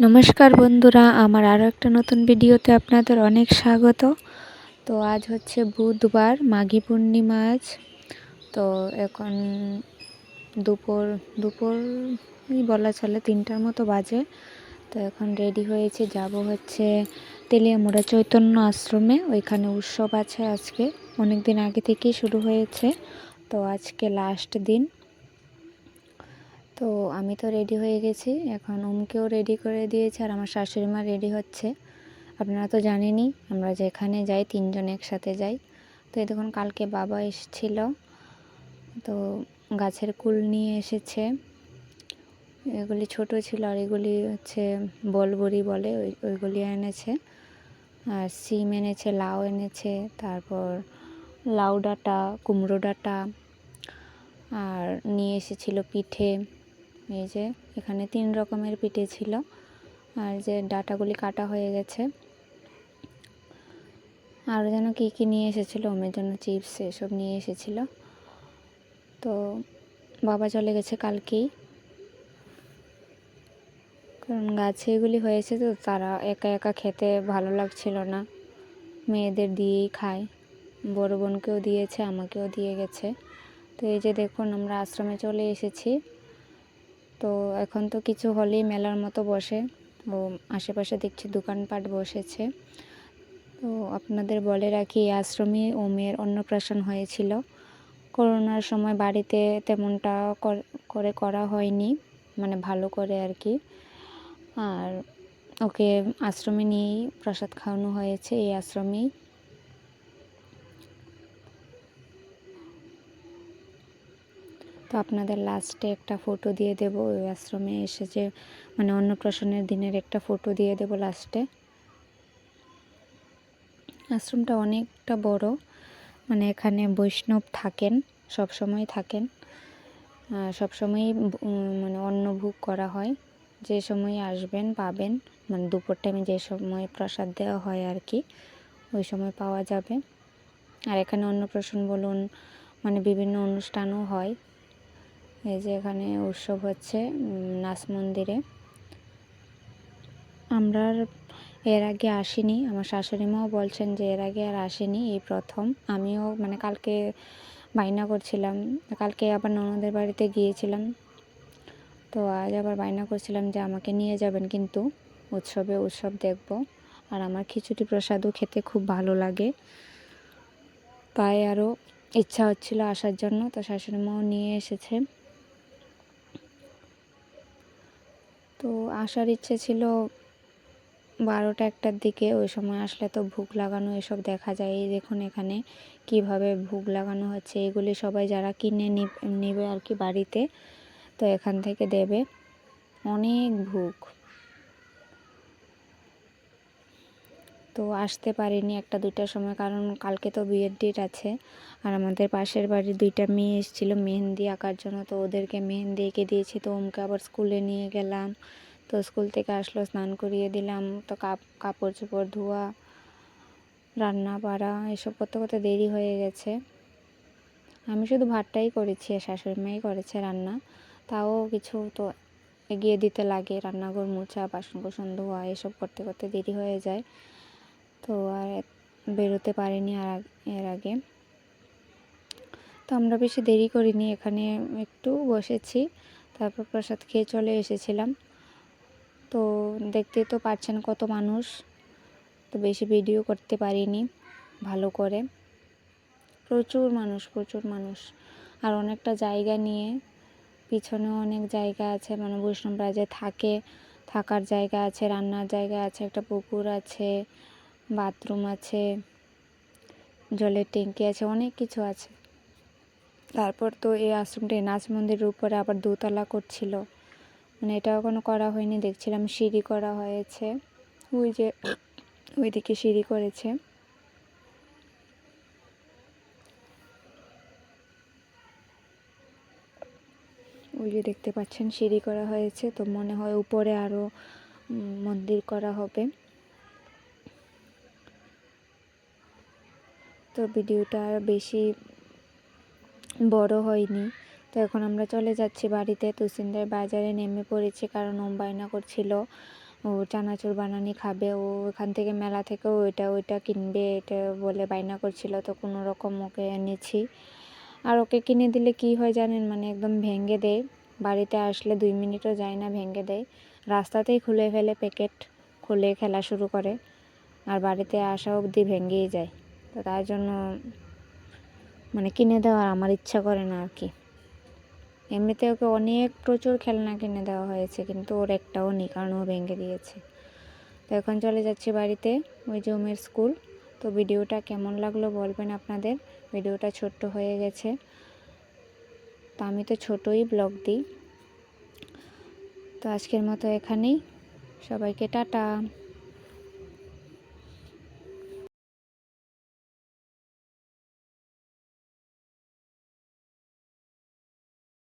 নমস্কার বন্ধুরা, আমার আরও একটা নতুন ভিডিওতে আপনাদের অনেক স্বাগত। তো আজ হচ্ছে বুধবার, মাঘী পূর্ণিমা আজ। তো এখন দুপুরই বলা চলে, 3টার মতো বাজে। তো এখন রেডি হয়েছি, যাব হচ্ছে তেলিয়ামুড়া চৈতন্য আশ্রমে। ওইখানে উৎসব আছে আজকে, অনেক দিন আগে থেকেই শুরু হয়েছে। তো আজকে লাস্ট দিন। তো আমি তো রেডি হয়ে গেছি, এখন ওমকেও রেডি করে দিয়েছে, আর আমার শাশুড়ি মা রেডি হচ্ছে। আপনারা তো জানেনই, আমরা যেখানে যাই 3জন একসাথে যাই। তো এই দেখুন, কালকে বাবা এসেছিল, তো গাছের কুল নিয়ে এসেছে। এগুলি ছোট ছিল, আর এগুলি হচ্ছে বলবরি বলে, ওইগুলি এনেছে। আর সিম এনেছে, লাউ এনেছে, তারপর লাউ ডাঁটা, কুমড়ো ডাঁটা, আর নিয়ে এসেছিল পিঠে। এই যে এখানে 3 রকমের পিঠে ছিল, আর যে ডাঁটাগুলি কাটা হয়ে গেছে। আর যেন কী নিয়ে এসেছিলো, ওমের জন্য চিপস এসব নিয়ে এসেছিলো। তো বাবা চলে গেছে কালকেই, কারণ গাছে এগুলি হয়েছে, তো তারা একা একা খেতে ভালো লাগছিল না, মেয়েদের দিয়েই খায়। বড় বোনকেও দিয়েছে, আমাকেও দিয়ে গেছে। তো এই যে দেখুন, আমরা আশ্রমে চলে এসেছি। তো এখন তো কিছু হলেই মেলার মতো বসে, ও আশেপাশে দেখছি দোকানপাট বসেছে। তো আপনাদের বলে রাখি, এই আশ্রমে ওমের অন্নপ্রাশন হয়েছিল। করোনার সময় বাড়িতে তেমনটা করে করা হয়নি, মানে ভালো করে আর কি। আর ওকে আশ্রমে নিয়েই প্রসাদ খাওয়ানো হয়েছে, এই আশ্রমেই। তো আপনাদের লাস্টে একটা ফটো দিয়ে দেব, ওই আশ্রমে এসেছে, মানে অন্নপ্রাশনের দিনের একটা ফটো দিয়ে দেব লাস্টে। আশ্রমটা অনেকটা বড়, মানে এখানে বৈষ্ণব থাকেন, সব সময় থাকেন। সবসময়ই মানে অন্নভোগ করা হয়। যে সময় আসবেন পাবেন, মানে দুপুর টাইমে যে সময় প্রসাদ দেওয়া হয় আর কি, ওই সময় পাওয়া যাবে। আর এখানে অন্নপ্রাশন বলুন, মানে বিভিন্ন অনুষ্ঠানও হয়। এই যে এখানে উৎসব হচ্ছে নাচ মন্দিরে। আমরা এর আগে আসিনি, আমার শাশুড়ি মাও বলছেন যে এর আগে আর আসেনি, এই প্রথম। আমিও মানে কালকে বায়না করছিলাম, কালকে আবার ননদের বাড়িতে গিয়েছিলাম, তো আজ আবার বায়না করছিলাম যে আমাকে নিয়ে যাবেন কিন্তু উৎসব দেখব। আর আমার খিচুড়ি প্রসাদও খেতে খুব ভালো লাগে, তাই আরও ইচ্ছা হচ্ছিল আসার জন্য। তো শাশুড়ি মাও নিয়ে এসেছে। তো আসার ইচ্ছে ছিল 12টা-1টার দিকে, ওই সময় আসলে তো ভোগ লাগানো এসব দেখা যায়। এই দেখুন এখানে কিভাবে ভোগ লাগানো হচ্ছে, এগুলি সবাই যারা কিনে নেবে আর কি বাড়িতে, তো এখান থেকে দেবে অনেক ভোগ। তো আসতে পারিনি 1টা-2টার সময়, কারণ কালকে তো বিয়ের ডেট আছে। আর আমাদের পাশের বাড়ির 2টা মেয়ে এসেছিলো মেহেন্দি আঁকার জন্য, তো ওদেরকে মেহেন্দি এঁকে দিয়েছি। তো ওমকে আবার স্কুলে নিয়ে গেলাম, তো স্কুল থেকে আসলো, স্নান করিয়ে দিলাম। তো কাপড় চোপড় ধোয়া, রান্না বাড়া এসব করতে করতে দেরি হয়ে গেছে। আমি শুধু ভাতটাই করেছি, শাশুড়ি মাই করেছে রান্না। তাও কিছু তো এগিয়ে দিতে লাগে, রান্নাঘর মোছা, বাসন কোসন ধোয়া এসব করতে করতে দেরি হয়ে যায়। তো আর বেরোতে পারিনি এর আগে। তো আমরা বেশি দেরি করিনি, এখানে একটু বসেছি, তারপর প্রসাদ খেয়ে চলে এসেছিলাম। তো দেখতেই তো পাচ্ছেন কত মানুষ, তো বেশি ভিডিও করতে পারিনি ভালো করে। প্রচুর মানুষ, আর অনেকটা জায়গা নিয়ে, পিছনেও অনেক জায়গা আছে, মানে বৈষ্ণবরা যে থাকার জায়গা আছে, রান্নার জায়গা আছে, একটা পুকুর আছে, বাথরুম আছে, জলের ট্যাঙ্কি আছে, অনেক কিছু আছে। তারপর তো এই আশ্রমটা নাচ মন্দিরের উপরে আবার দোতলা করছিল, মানে এটা এখনো করা হয়নি। দেখছিলাম সিঁড়ি করা হয়েছে, ওই যে ওইদিকে সিঁড়ি করেছে। ওই যে দেখতে পাচ্ছেন সিঁড়ি করা হয়েছে, তো মনে হয় উপরে আরও মন্দির করা হবে। তো ভিডিওটা আর বেশি বড় হয়নি। তো এখন আমরা চলে যাচ্ছি বাড়িতে। তুসিনদের বাজারে নেমে পড়েছি, কারণ ওম বায়না করছিল ও চানাচুর বানানি খাবে, ও ওখান থেকে মেলা থেকেও ওইটা কিনবে, এটা বলে বায়না করছিল। তো কোনো রকম ওকে এনেছি। আর ওকে কিনে দিলে কি হয় জানেন, মানে একদম ভেঙে দেয়, বাড়িতে আসলে 2 মিনিটও যায় না, ভেঙে দেয়, রাস্তাতেই খুলে ফেলে, প্যাকেট খুলে খেলা শুরু করে, আর বাড়িতে আসা অবধি ভেঙেই যায়। তো তার জন্য মানে কিনে দেওয়ার আমার ইচ্ছা করে না আর কি। এমনিতে ওকে অনেক প্রচুর খেলনা কিনে দেওয়া হয়েছে, কিন্তু ওর একটাও নেই, কারণ ও ভেঙে দিয়েছে। তো এখন চলে যাচ্ছি বাড়িতে, ওই যে ওমের স্কুল। তো ভিডিওটা কেমন লাগলো বলবেন আপনাদের। ভিডিওটা ছোট্ট হয়ে গেছে, তো আমি তো ছোটই ব্লগ দিই। তো আজকের মতো এখানেই, সবাইকে টাটা।